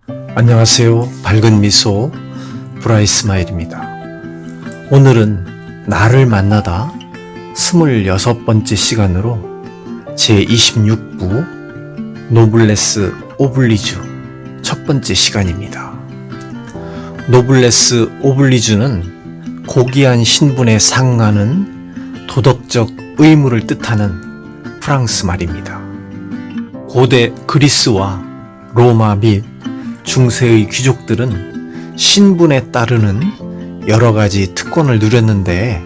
안녕하세요. 밝은 미소 브라이스마일입니다. 오늘은 나를 만나다 26번째 시간으로 제26부 노블레스 오블리주 첫 번째 시간입니다. 노블레스 오블리주는 고귀한 신분에 상응하는 도덕적 의무를 뜻하는 프랑스 말입니다. 고대 그리스와 로마 및 중세의 귀족들은 신분에 따르는 여러 가지 특권을 누렸는데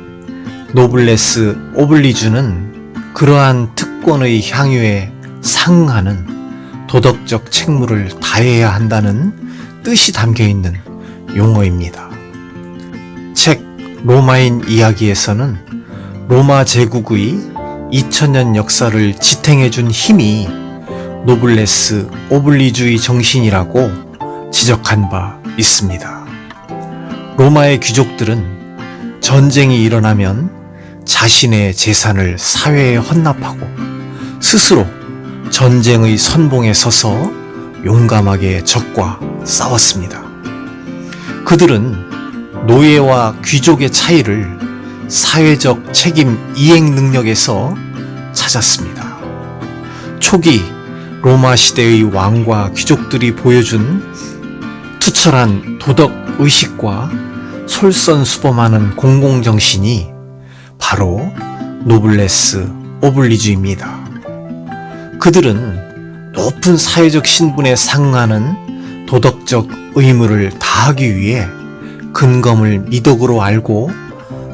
노블레스 오블리주는 그러한 특권의 향유에 상응하는 도덕적 책무를 다해야 한다는 뜻이 담겨있는 용어입니다. 책 로마인 이야기에서는 로마 제국의 2000년 역사를 지탱해준 힘이 노블레스 오블리주의 정신이라고 지적한 바 있습니다. 로마의 귀족들은 전쟁이 일어나면 자신의 재산을 사회에 헌납하고 스스로 전쟁의 선봉에 서서 용감하게 적과 싸웠습니다. 그들은 노예와 귀족의 차이를 사회적 책임 이행 능력에서 찾았습니다. 초기 로마 시대의 왕과 귀족들이 보여준 투철한 도덕 의식과 솔선수범하는 공공정신이 바로 노블레스 오블리주입니다. 그들은 높은 사회적 신분에 상응하는 도덕적 의무를 다하기 위해 근검을 미덕으로 알고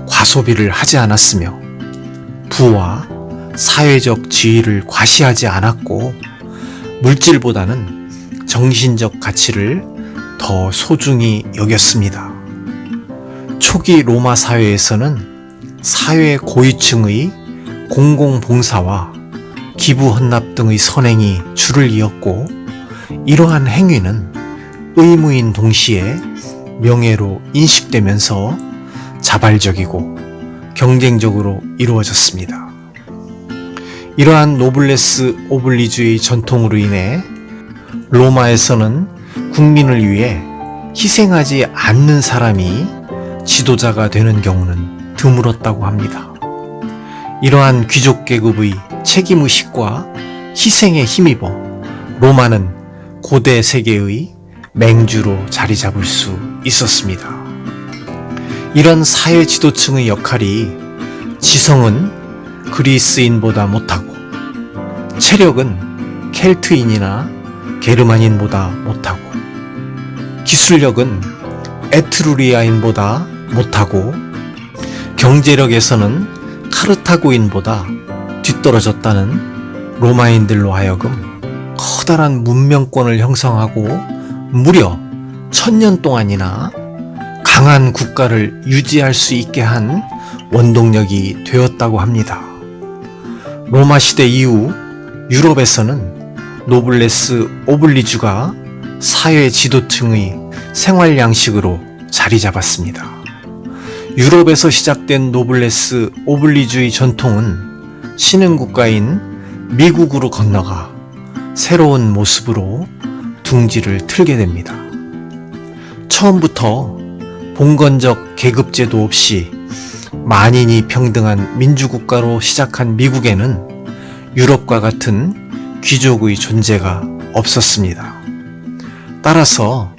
과소비를 하지 않았으며 부와 사회적 지위를 과시하지 않았고 물질보다는 정신적 가치를 더 소중히 여겼습니다. 초기 로마 사회에서는 사회 고위층의 공공봉사와 기부 헌납 등의 선행이 줄을 이었고 이러한 행위는 의무인 동시에 명예로 인식되면서 자발적이고 경쟁적으로 이루어졌습니다. 이러한 노블레스 오블리주의 전통으로 인해 로마에서는 국민을 위해 희생하지 않는 사람이 지도자가 되는 경우는 드물었다고 합니다. 이러한 귀족 계급의 책임의식과 희생에 힘입어 로마는 고대 세계의 맹주로 자리 잡을 수 있었습니다. 이런 사회 지도층의 역할이 지성은 그리스인보다 못하고 체력은 켈트인이나 게르만인보다 못하고 기술력은 에트루리아인보다 못하고 경제력에서는 카르타고인보다 뒤떨어졌다는 로마인들로 하여금 커다란 문명권을 형성하고 무려 1000년 동안이나 강한 국가를 유지할 수 있게 한 원동력이 되었다고 합니다. 로마 시대 이후 유럽에서는 노블레스 오블리주가 사회 지도층의 생활 양식으로 자리 잡았습니다. 유럽에서 시작된 노블레스 오블리주의 전통은 신흥국가인 미국으로 건너가 새로운 모습으로 둥지를 틀게 됩니다. 처음부터 봉건적 계급제도 없이 만인이 평등한 민주국가로 시작한 미국에는 유럽과 같은 귀족의 존재가 없었습니다. 따라서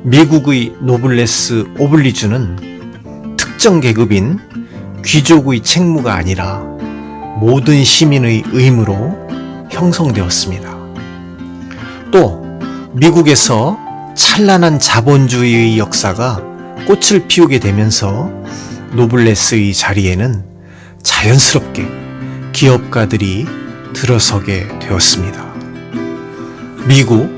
미국의 노블레스 오블리주는 특정 계급인 귀족의 책무가 아니라 모든 시민의 의무로 형성되었습니다. 또 미국에서 찬란한 자본주의의 역사가 꽃을 피우게 되면서 노블레스의 자리에는 자연스럽게 기업가들이 들어서게 되었습니다. 미국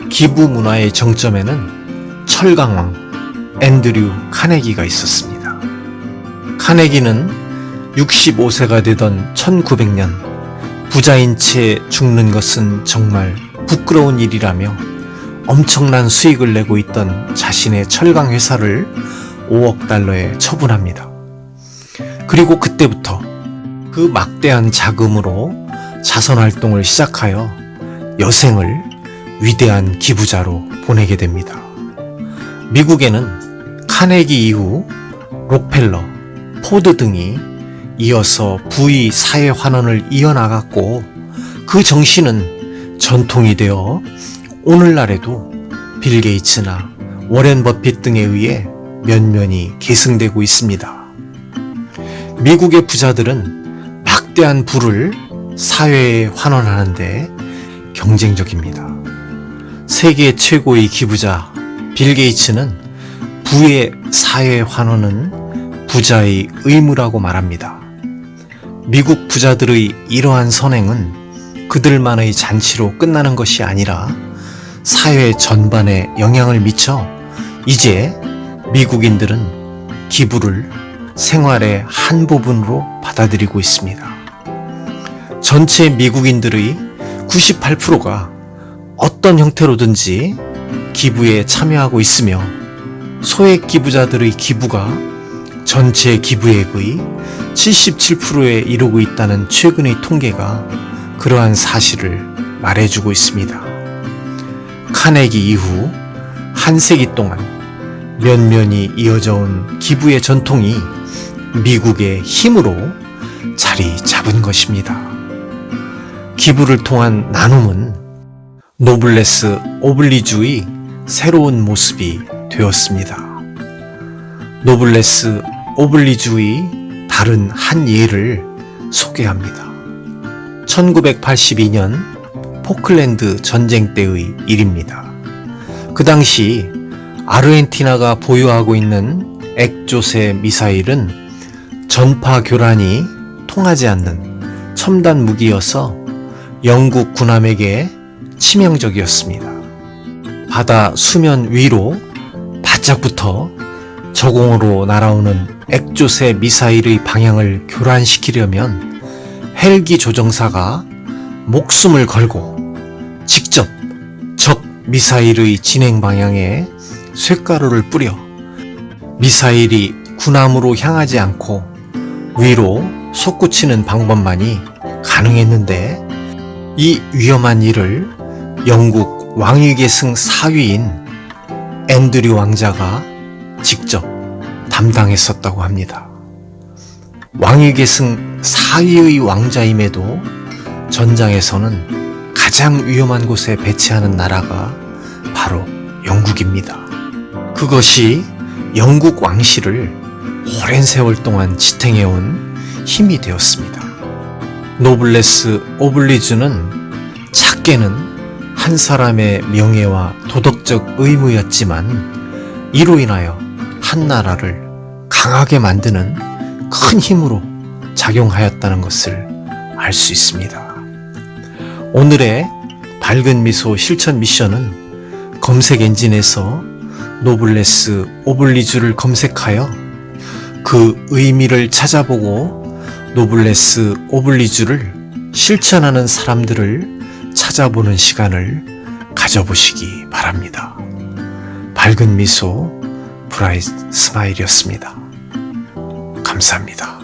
기부 문화의 정점에는 철강왕 앤드류 카네기가 있었습니다. 카네기는 65세가 되던 1900년 부자인 채 죽는 것은 정말 부끄러운 일이라며 엄청난 수익을 내고 있던 자신의 철강 회사를 5억 달러에 처분합니다. 그리고 그때부터 그 막대한 자금으로 자선활동을 시작하여 여생을 위대한 기부자로 보내게 됩니다. 미국에는 카네기 이후 록펠러, 포드 등이 이어서 부의 사회 환원을 이어나갔고 그 정신은 전통이 되어 오늘날에도 빌 게이츠나 워렌 버핏 등에 의해 면면이 계승되고 있습니다. 미국의 부자들은 막대한 부를 사회에 환원하는데 경쟁적입니다. 세계 최고의 기부자 빌 게이츠는 부의 사회 환원은 부자의 의무라고 말합니다. 미국 부자들의 이러한 선행은 그들만의 잔치로 끝나는 것이 아니라 사회 전반에 영향을 미쳐 이제 미국인들은 기부를 생활의 한 부분으로 받아들이고 있습니다. 전체 미국인들의 98%가 어떤 형태로든지 기부에 참여하고 있으며 소액 기부자들의 기부가 전체 기부액의 77%에 이르고 있다는 최근의 통계가 그러한 사실을 말해주고 있습니다. 카네기 이후 한 세기 동안 면면이 이어져 온 기부의 전통이 미국의 힘으로 자리 잡은 것입니다. 기부를 통한 나눔은 노블레스 오블리주의 새로운 모습이 되었습니다. 노블레스 오블리주의 다른 한 예를 소개합니다. 1982년 포클랜드 전쟁 때의 일입니다. 그 당시 아르헨티나가 보유하고 있는 액조세 미사일은 전파 교란이 통하지 않는 첨단 무기여서 영국 군함에게 치명적이었습니다. 바다 수면 위로 바짝 붙어 저공으로 날아오는 액조세 미사일의 방향을 교란시키려면 헬기 조종사가 목숨을 걸고 직접 적 미사일의 진행 방향에 쇳가루를 뿌려 미사일이 군함으로 향하지 않고 위로 솟구치는 방법만이 가능했는데 이 위험한 일을 영국 왕위계승 사위인 앤드류 왕자가 직접 담당했었다고 합니다. 왕위계승 사위의 왕자임에도 전장에서는 가장 위험한 곳에 배치하는 나라가 바로 영국입니다. 그것이 영국 왕실을 오랜 세월 동안 지탱해온 힘이 되었습니다. 노블레스 오블리주는 작게는 한 사람의 명예와 도덕적 의무였지만 이로 인하여 한 나라를 강하게 만드는 큰 힘으로 작용하였다는 것을 알 수 있습니다. 오늘의 밝은 미소 실천 미션은 검색 엔진에서 노블레스 오블리주를 검색하여 그 의미를 찾아보고 노블레스 오블리주를 실천하는 사람들을 찾아보는 시간을 가져보시기 바랍니다. 밝은 미소 브라이트 스마일이었습니다. 감사합니다.